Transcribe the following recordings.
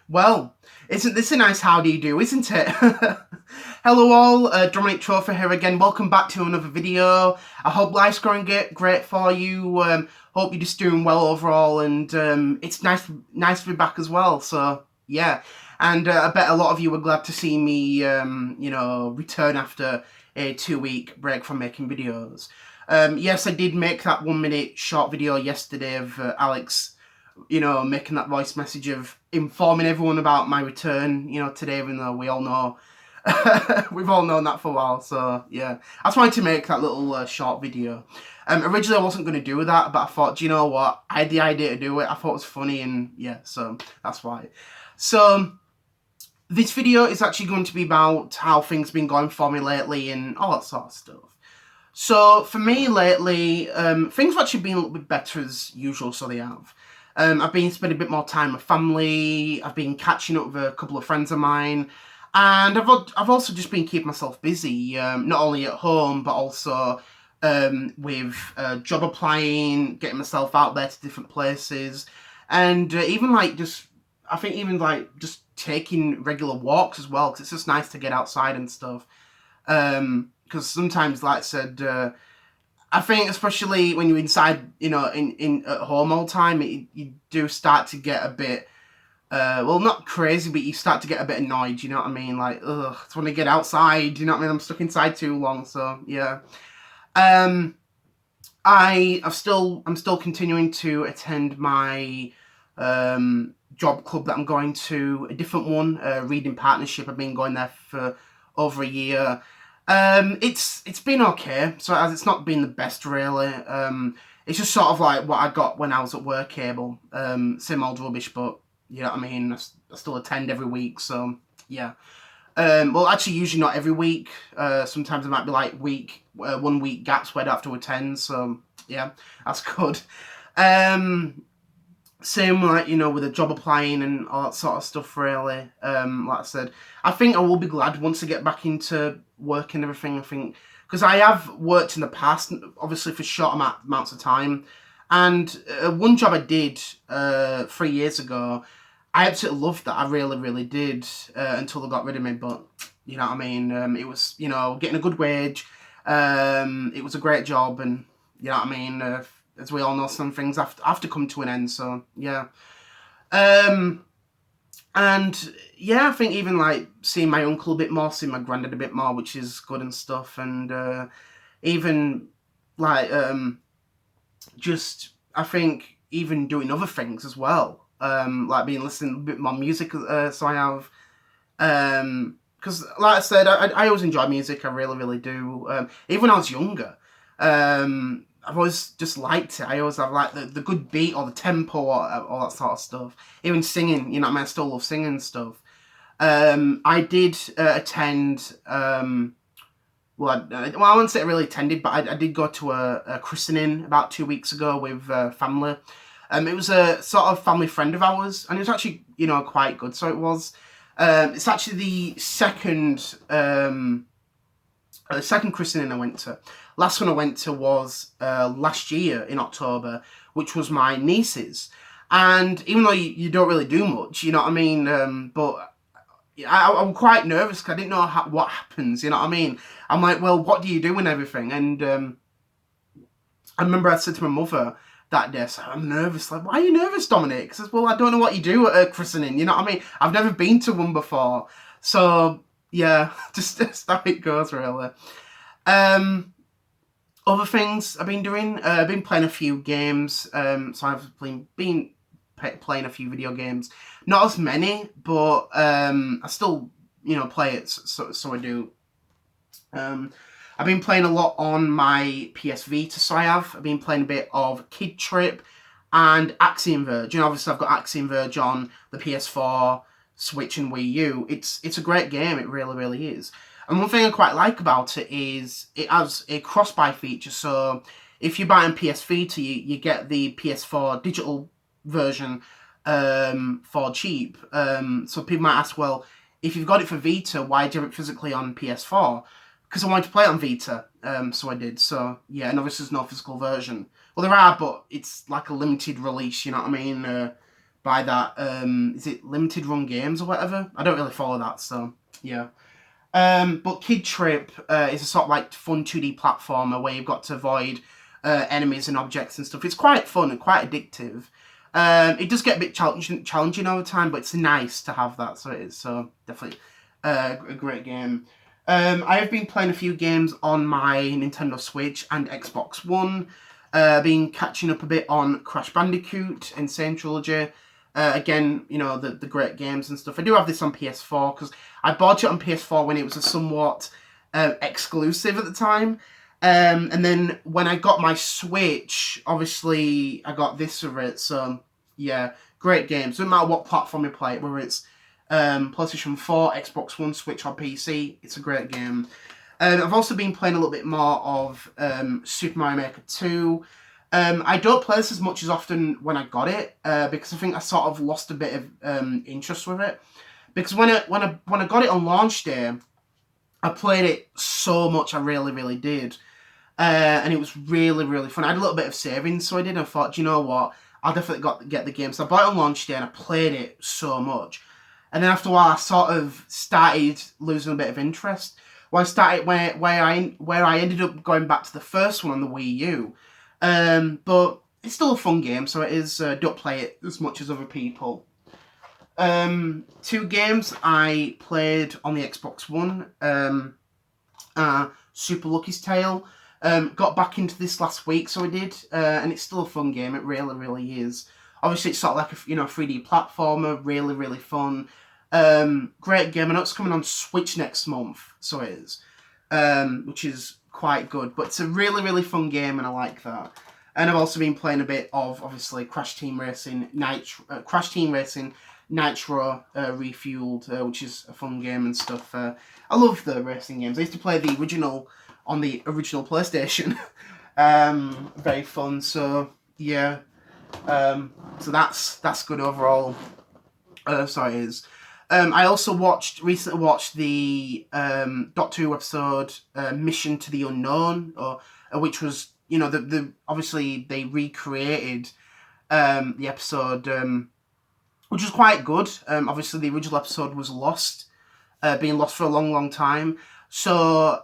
Well, isn't this a nice how do you do, isn't it? Hello all, Dominic Trophy here again. Welcome back to another video. I hope life's going great for you. Hope you're just doing well overall, and it's nice to be back as well. So yeah, and I bet a lot of you were glad to see me, return after a 2-week break from making videos. Yes, I did make that 1-minute short video yesterday of Alex, making that voice message of informing everyone about my return, today, even though we all know, we've all known that for a while. So yeah, I just wanted to make that little short video. Originally I wasn't going to do that, but I thought, do you know what? I had the idea to do it. I thought it was funny, and yeah, so that's why. So this video is actually going to be about how things have been going for me lately and all that sort of stuff. So for me lately, things have actually been a little bit better as usual, so they have. I've been spending a bit more time with family, I've been catching up with a couple of friends of mine, and I've also just been keeping myself busy, not only at home, but also with job applying, getting myself out there to different places, and just taking regular walks as well, because it's just nice to get outside and stuff. Because sometimes, like I said, I think especially when you're inside, in at home all the time, you do start to get a bit, well, not crazy, but you start to get a bit annoyed, you know what I mean? Like, ugh, I just want to get outside, you know what I mean? I'm stuck inside too long, so, yeah. I'm still continuing to attend my job club that I'm going to, a different one, Reading Partnership. I've been going there for over a year. It's been okay, so as it's not been the best really. It's just sort of like what I got when I was at work able. Same old rubbish, but you know what I mean, I still attend every week, so yeah. Well, actually usually not every week. Sometimes it might be like 1 week gaps where I have to attend, so yeah, that's good. Same like, with the job applying and all that sort of stuff really. Like I said, I think I will be glad once I get back into work and everything, I think, because I have worked in the past, obviously for short amounts of time, and one job I did 3 years ago, I absolutely loved that. I really, really did, until they got rid of me, but you know what I mean, it was, getting a good wage, it was a great job, and you know what I mean, as we all know, some things have to come to an end, so yeah. And yeah, I think even like seeing my uncle a bit more, seeing my granddad a bit more, which is good and stuff, and even like just I think even doing other things as well, like being listening to a bit more music, so I have, because like I said, I always enjoy music, I really, really do. Even when I was younger, I've always just liked it. I always have liked the good beat or the tempo or all that sort of stuff. Even singing, you know what I mean? I still love singing and stuff. I did attend, well, I wouldn't say I really attended, but I did go to a christening about 2 weeks ago with family. It was a sort of family friend of ours, and it was actually, quite good. So it was, it's actually the second christening I went to. Last one I went to was last year in October, which was my niece's. And even though you don't really do much, you know what I mean, but I'm quite nervous because I didn't know what happens, you know what I mean. I'm like, well, what do you do and everything? And I remember I said to my mother that day, so I'm nervous. Like, why are you nervous, Dominic? I says, well, I don't know what you do at a christening, you know what I mean? I've never been to one before. So, yeah, just how it goes, really. Other things I've been doing, I've been playing a few games, so I've been playing a few video games. Not as many, but I still, play it, so I do. I've been playing a lot on my PS Vita, so I've been playing a bit of Kid Trip and Axiom Verge. Obviously I've got Axiom Verge on the PS4, Switch and Wii U. It's a great game, it really, really is. And one thing I quite like about it is it has a cross-buy feature, so if you buy on PS Vita, you get the PS4 digital version for cheap. So people might ask, well, if you've got it for Vita, why do you have it physically on PS4? Because I wanted to play it on Vita, so I did. So yeah, and obviously there's no physical version. Well, there are, but it's like a limited release, you know what I mean? by that, is it Limited Run Games or whatever? I don't really follow that, so yeah. But Kid Trip is a sort of like fun 2D platformer where you've got to avoid enemies and objects and stuff. It's quite fun and quite addictive. It does get a bit challenging over time, but it's nice to have that, so it is. So definitely a great game. I have been playing a few games on my Nintendo Switch and Xbox One. Been catching up a bit on Crash Bandicoot, Insane Trilogy. Again, you know, the great games and stuff. I do have this on PS4 because I bought it on PS4 when it was a somewhat exclusive at the time. And then when I got my Switch, obviously I got this for it. So yeah, great games. Doesn't matter what platform you play it, whether it's PlayStation 4, Xbox One, Switch or PC, it's a great game. I've also been playing a little bit more of Super Mario Maker 2. I don't play this as much as often when I got it, because I think I sort of lost a bit of interest with it. Because when I got it on launch day, I played it so much, I really did. And it was really fun. I had a little bit of savings, so I did. I thought, you know what, I'll definitely get the game. So I bought it on launch day and I played it so much. And then after a while, I sort of started losing a bit of interest. Well, I started where I ended up going back to the first one on the Wii U. But it's still a fun game, so it is. Don't play it as much as other people. 2 games I played on the Xbox One. Super Lucky's Tale. Got back into this last week, so I did, and it's still a fun game. It really is. Obviously, it's sort of like a 3D platformer. Really fun. Great game. I know it's coming on Switch next month, so it is, which is quite good. But it's a really fun game, and I like that. And I've also been playing a bit of, obviously, Crash Team Racing Nitro Refueled, which is a fun game and stuff. I love the racing games. I used to play the original on the original PlayStation. Very fun. So yeah. So that's good overall. Sorry, it is. I also recently watched the Doctor Who episode Mission to the Unknown, which was, you know, the obviously they recreated the episode, which was quite good. Obviously the original episode was lost, being lost for a long time. So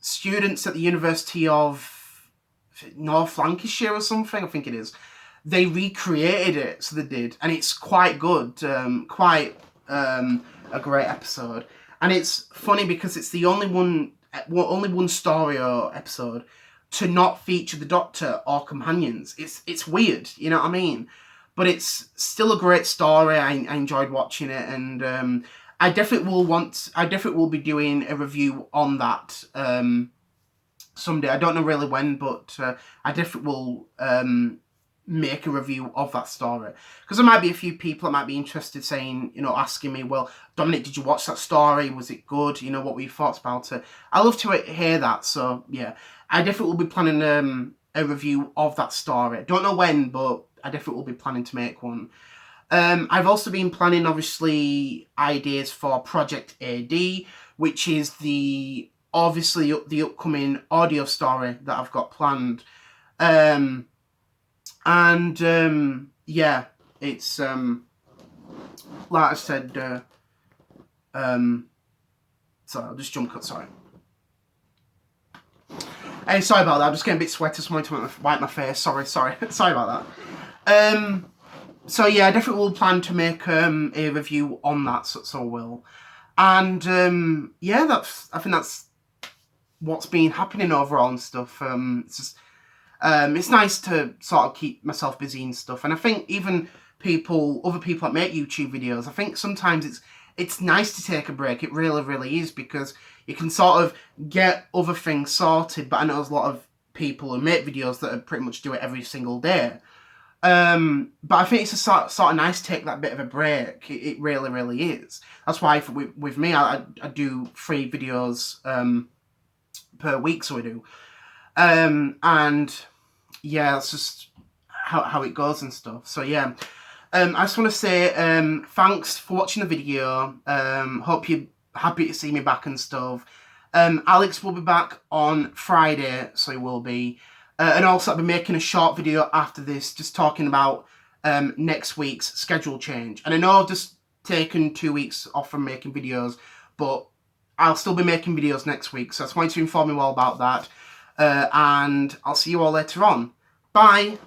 students at the University of North Lancashire or something, I think it is, they recreated it, so they did, and it's quite good, quite a great episode. And it's funny because it's the only one story or episode to not feature the Doctor or companions. It's weird, you know what I mean? But it's still a great story. I enjoyed watching it, and I definitely will be doing a review on that someday. I don't know really when, but I definitely will make a review of that story, because there might be a few people that might be interested, saying, you know, asking me, well, Dominic, did you watch that story? Was it good? You know, what were your thoughts about it? I love to hear that. So yeah, I definitely will be planning a review of that story. Don't know when, but I definitely will be planning to make one. I've also been planning, obviously, ideas for Project AD, which is the upcoming audio story that I've got planned. Yeah, it's like I said. Sorry, I'll just jump cut. Sorry. Hey, sorry about that. I'm just getting a bit sweaty. So I want to wipe my face. Sorry about that. So yeah, I definitely will plan to make a review on that. So I will. And yeah, I think that's what's been happening overall and stuff. It's just. It's nice to sort of keep myself busy and stuff, and I think even other people that make YouTube videos, I think sometimes it's nice to take a break. It really is, because you can sort of get other things sorted. But I know there's a lot of people who make videos that pretty much do it every single day. But I think it's a sort of nice to take that bit of a break. It really is. That's why with me, I do 3 videos per week, so I do. And yeah, that's just how it goes and stuff. So yeah, I just want to say thanks for watching the video. Hope you're happy to see me back and stuff. Alex will be back on Friday, so he will be. And also I'll be making a short video after this, just talking about next week's schedule change. And I know I've just taken 2 weeks off from making videos, but I'll still be making videos next week. So I just wanted to inform you all about that. And I'll see you all later on. Bye!